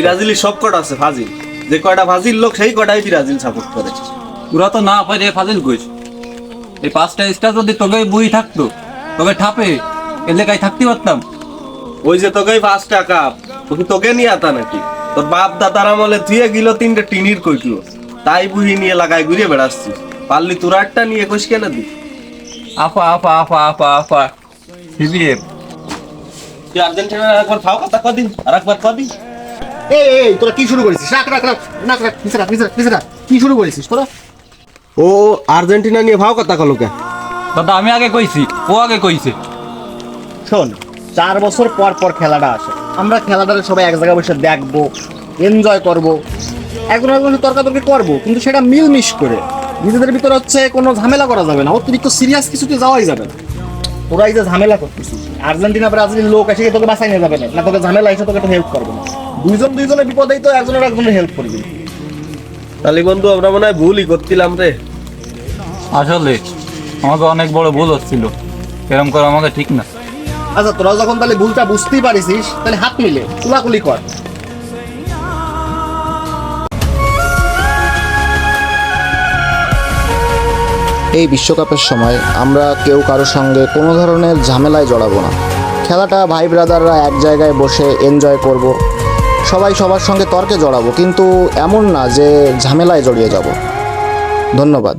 ব্রাজিলি সব কটা আছে ফাজিল, যে কয়টা ফাজিল লোক সেই কটাই ব্রাজিল সাপোর্ট করে। ওরা তো না পারে ফাজিল কইস। এই 5টা স্টার যদি তোকে বুই থাকতো, তোকে ঠাপে এলাকায় থাকতে পারতাম। ওই যে তোকে 5টা কাপ, তোকে নিয়ে আতা নাকি? তোর বাপ দাদার আমলে থুয়ে গেল 3টে টিনির কইলো, তাই বুঝি নিয়ে লাগায় ঘুরে বেড়াচ্ছিস। পারলি তোরা একটা নিয়ে কইস কেন দি? আফা আফা আফা আফা আফা সিবিএফ। তুই আর্জেন্টিনা একবার ফাও কথা কদিন, আর একবার কদিন। এই তোরা কি শুরু করেছিস? রাখ রাখ রাখ রাখ রাখ পিছে রাখ পিছে রাখ পিছে রাখ। কি শুরু করেছিস তোরা? ও আর্জেন্টিনা নিয়ে ভাও কথা কলো কে? দাদা আমি আগে কইছি, ও আগে কইছে। শোন, 4 বছর পর পর খেলাটা আসে, আমরা খেলাটা সবাই এক জায়গায় বসে দেখবো, এনজয় করব, একজন একজনের তর্কাতর্কি করবো, কিন্তু সেটা মিলমিশ করে। নিজেদের ভিতরে হচ্ছে কোনো ঝামেলা করা যাবে না, অতিরিক্ত সিরিয়াস কিছুতে যাওয়াই যাবে না। তোরা এই যে ঝামেলা করতেছিস, আর্জেন্টিনা ব্রাজিলের লোক এসে তোকে বাঁচাই নিয়ে যাবে না, তোকে ঝামেলা এসে তোকে হেল্প করবে না। দুইজনের বিপদেই তো একজনের একজনের হেল্প করবি। তাহলে বন্ধু আমরা মনে হয় ভুলই করছিলাম রে। আসলে আমাকে অনেক বড় ভুল হচ্ছিল, এরকম করা আমাকে ঠিক না। আচ্ছা, তোরা যখন তাহলে ভুলটা বুঝতেই পারিস, তাহলে হাত মিলে কুলাকুলি কর। এই বিশ্বকাপের সময় আমরা কেউ কারোর সঙ্গে কোনো ধরনের ঝামেলায় জড়াবো না। খেলাটা ভাই ব্রাদাররা এক জায়গায় বসে এনজয় করব। সবাই সবার সঙ্গে তর্কে জড়াবো, কিন্তু এমন না যে ঝামেলায় জড়িয়ে যাব। ধন্যবাদ।